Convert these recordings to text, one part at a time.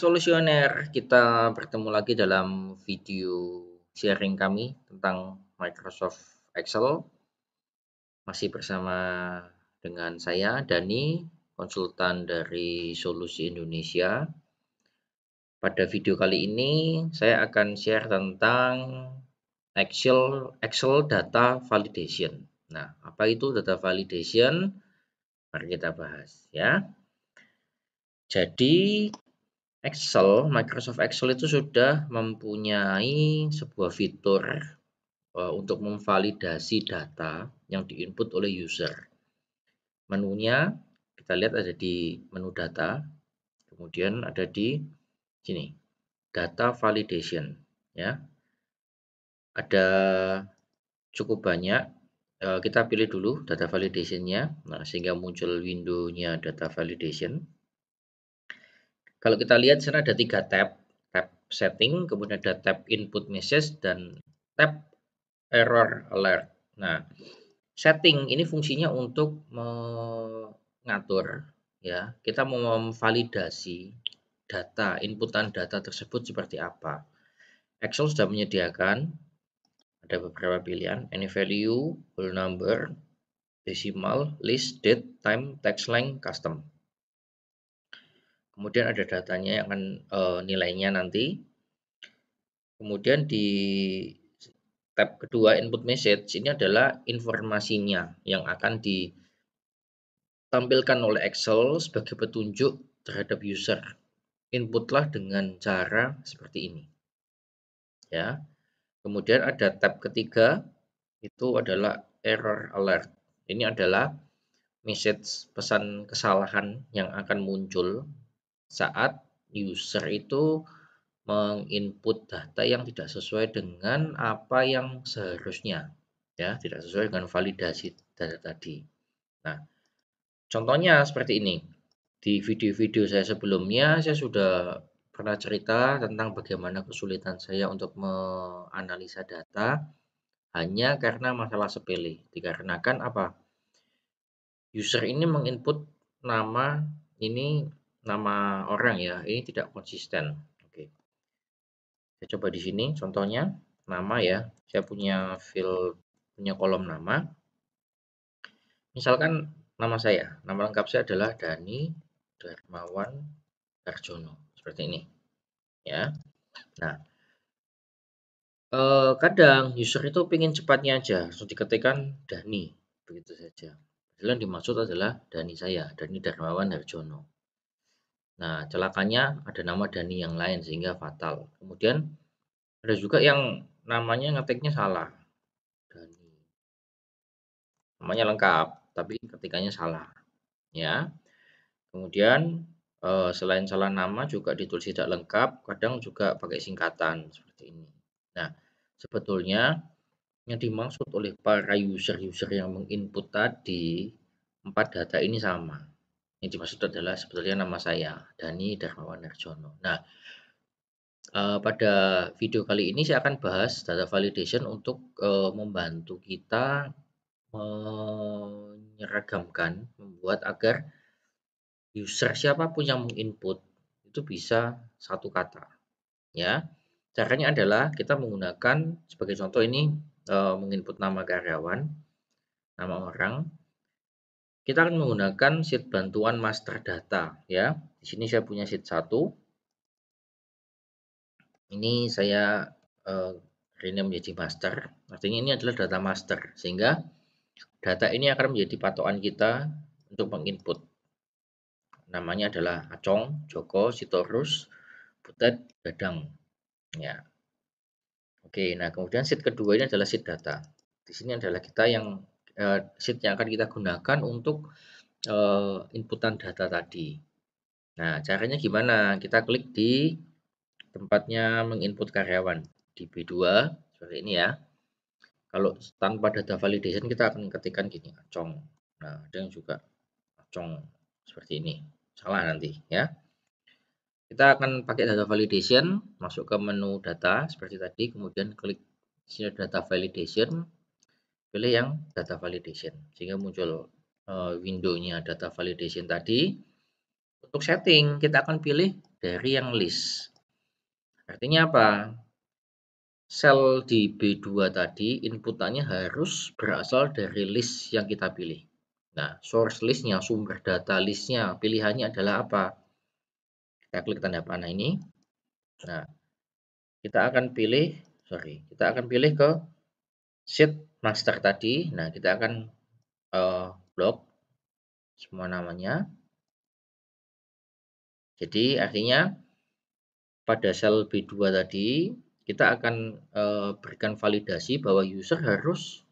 Solusioner, kita bertemu lagi dalam video sharing kami tentang Microsoft Excel. Masih bersama dengan saya, Dani, konsultan dari Solusi Indonesia. Pada video kali ini, saya akan share tentang Excel Data Validation. Nah, apa itu data validation? Mari kita bahas ya. Jadi, Microsoft Excel itu sudah mempunyai sebuah fitur untuk memvalidasi data yang diinput oleh user. Menunya kita lihat ada di menu data, kemudian ada di sini data validation ya. Ada cukup banyak. Kita pilih dulu data validation-nya, nah, sehingga muncul window-nya data validation. Kalau kita lihat di sana ada 3 tab setting, kemudian ada tab input message dan tab error alert. Nah, setting ini fungsinya untuk mengatur ya, kita mau memvalidasi data, inputan data tersebut seperti apa. Excel sudah menyediakan ada beberapa pilihan, any value, whole number, decimal, list, date, time, text length, custom. Kemudian ada datanya yang akan nilainya nanti. Kemudian di tab kedua input message ini adalah informasinya yang akan ditampilkan oleh Excel sebagai petunjuk terhadap user. Inputlah dengan cara seperti ini. Ya. Kemudian ada tab ketiga itu adalah error alert. Ini adalah message pesan kesalahan yang akan muncul saat user itu menginput data yang tidak sesuai dengan apa yang seharusnya, ya, tidak sesuai dengan validasi data tadi. Nah, contohnya seperti ini. Di video-video saya sebelumnya, saya sudah pernah cerita tentang bagaimana kesulitan saya untuk menganalisa data hanya karena masalah sepele. Dikarenakan apa? User ini menginput nama orang ya, ini tidak konsisten. Oke. Saya coba di sini contohnya nama ya. Saya punya kolom nama. Misalkan nama saya, nama lengkap saya adalah Dani Darmawan Darjono. Seperti ini. Ya. Nah, kadang user itu ingin cepatnya aja, langsung diketikkan Dani, begitu saja. Padahal yang dimaksud adalah Dani saya, Dani Darmawan Darjono. Nah, celakanya ada nama Dani yang lain sehingga fatal. Kemudian ada juga yang namanya ngetiknya salah. Dani. Namanya lengkap, tapi ketikanya salah. Ya. Kemudian selain salah nama juga ditulis tidak lengkap, kadang juga pakai singkatan seperti ini. Nah, sebetulnya yang dimaksud oleh para user-user yang menginput tadi 4 data ini sama. Yang dimaksud adalah sebetulnya nama saya, Dani Darmawan Darjono. Nah, pada video kali ini saya akan bahas data validation untuk membantu kita menyeragamkan, membuat agar user siapapun yang menginput itu bisa satu kata. Ya, caranya adalah kita menggunakan sebagai contoh ini menginput nama karyawan, nama orang. Kita akan menggunakan sheet bantuan master data ya. Di sini saya punya sheet 1. Ini saya rename menjadi master. Artinya ini adalah data master sehingga data ini akan menjadi patokan kita untuk menginput. Namanya adalah Acong, Joko, Sitorus, Butet, Dadang. Ya. Oke, nah kemudian sheet kedua ini adalah sheet data. Di sini adalah kita yang sheet yang akan kita gunakan untuk inputan data tadi. Nah, caranya gimana? Kita klik di tempatnya menginput karyawan di B2 seperti ini ya. Kalau tanpa data validation kita akan ketikkan gini, Acong. Nah, ada yang juga Acong seperti ini. Salah nanti ya. Kita akan pakai data validation, masuk ke menu data seperti tadi, kemudian klik sini data validation, pilih yang data validation sehingga muncul window-nya data validation tadi. Untuk setting kita akan pilih dari yang list. Artinya apa? Sel di B2 tadi inputannya harus berasal dari list yang kita pilih. Nah, source listnya, sumber data listnya, pilihannya adalah apa? Kita klik tanda panah ini. Nah, kita akan pilih ke sheet master tadi. Nah, kita akan blok semua namanya. Jadi artinya pada sel B2 tadi kita akan berikan validasi bahwa user harus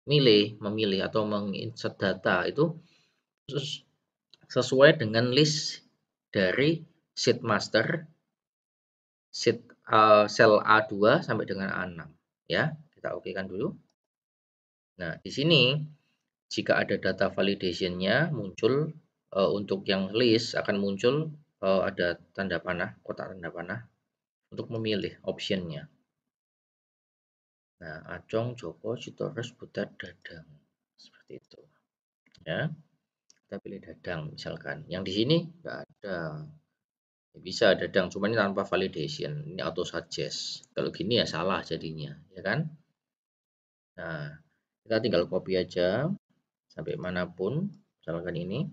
memilih atau menginsert data itu sesuai dengan list dari sheet master sel A2 sampai dengan A6 ya. Kita okekan dulu. Nah, di sini jika ada data validation-nya muncul untuk yang list akan muncul ada tanda panah, kotak tanda panah untuk memilih option-nya. Nah, Acong, Joko, Sitorus, Butet, Dadang. Seperti itu. Ya. Kita pilih Dadang misalkan. Yang di sini enggak ada. Bisa Dadang, cuma ini tanpa validation. Ini auto suggest. Kalau gini ya salah jadinya, ya kan? Nah, kita tinggal copy aja sampai manapun. Misalkan ini.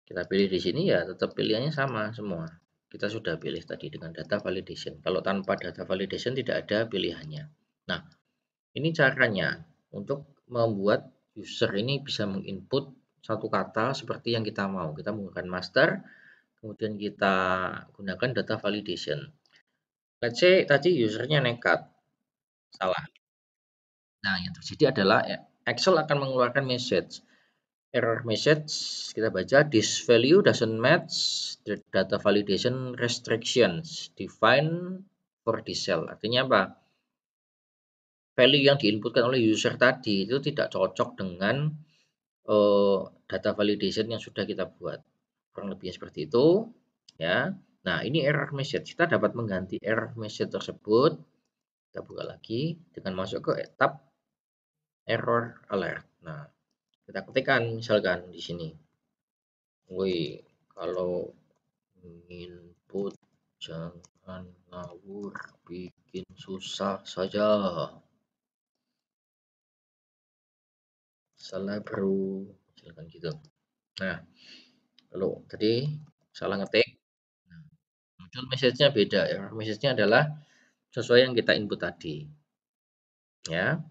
Kita pilih di sini ya tetap pilihannya sama semua. Kita sudah pilih tadi dengan data validation. Kalau tanpa data validation tidak ada pilihannya. Nah, ini caranya untuk membuat user ini bisa menginput satu kata seperti yang kita mau. Kita menggunakan master, kemudian kita gunakan data validation. Let's say tadi usernya nekat, salah. Nah, yang terjadi adalah Excel akan mengeluarkan message. Error message, kita baca, this value doesn't match the data validation restrictions defined for this cell. Artinya apa? Value yang diinputkan oleh user tadi itu tidak cocok dengan data validation yang sudah kita buat. Kurang lebih seperti itu, ya. Nah, ini error message. Kita dapat mengganti error message tersebut. Kita buka lagi dengan masuk ke tab error alert. Nah, kita ketikkan misalkan di sini. Woi, kalau input jangan ngawur, bikin susah saja. Salah bro, misalkan gitu. Nah, kalau tadi salah ngetik, muncul message-nya beda ya. Message-nya adalah sesuai yang kita input tadi. Ya.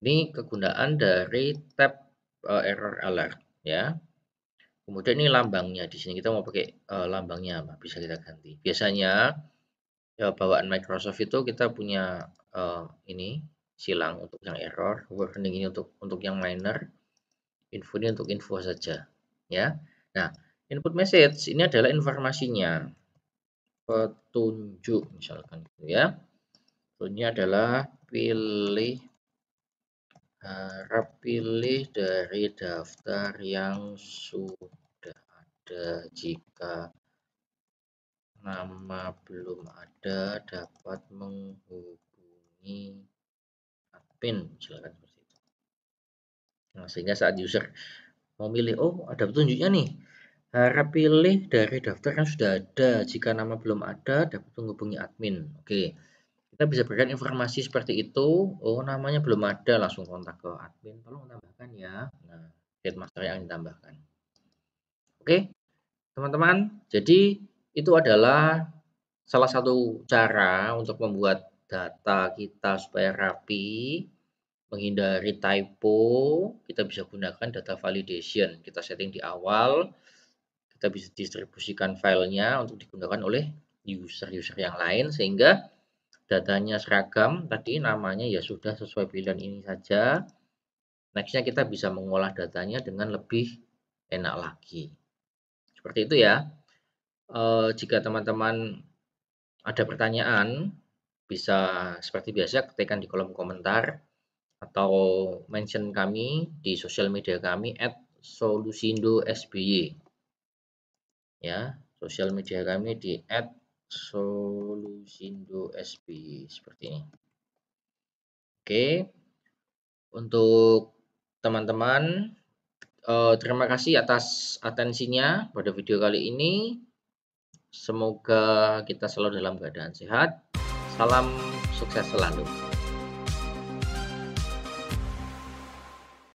Ini kegunaan dari tab error alert ya. Kemudian ini lambangnya. Di sini kita mau pakai lambangnya apa? Bisa kita ganti. Biasanya ya, bawaan Microsoft itu kita punya ini silang untuk yang error, warning ini untuk yang minor, info ini untuk info saja ya. Nah, input message ini adalah informasinya, petunjuk misalkan gitu ya. Ini adalah harap pilih dari daftar yang sudah ada. Jika nama belum ada, dapat menghubungi admin, misalkan seperti itu. Nah, sehingga saat user mau milih, oh ada petunjuknya nih, harap pilih dari daftar yang sudah ada. Jika nama belum ada, dapat menghubungi admin. Oke, kita bisa berikan informasi seperti itu. Oh, namanya belum ada, langsung kontak ke admin. Tolong tambahkan ya. Nah, headmaster yang ditambahkan. Oke, teman-teman. Jadi itu adalah salah satu cara untuk membuat data kita supaya rapi, menghindari typo. Kita bisa gunakan data validation. Kita setting di awal. Kita bisa distribusikan filenya untuk digunakan oleh user-user yang lain sehingga datanya seragam, tadi namanya ya sudah sesuai pilihan ini saja. Nextnya kita bisa mengolah datanya dengan lebih enak lagi. Seperti itu ya. Jika teman-teman ada pertanyaan, bisa seperti biasa ketikkan di kolom komentar atau mention kami di sosial media kami @solusindosby. Ya, sosial media kami di @solusindosby seperti ini. Oke, untuk teman-teman Terima kasih atas atensinya pada video kali ini. Semoga kita selalu dalam keadaan sehat. Salam sukses selalu.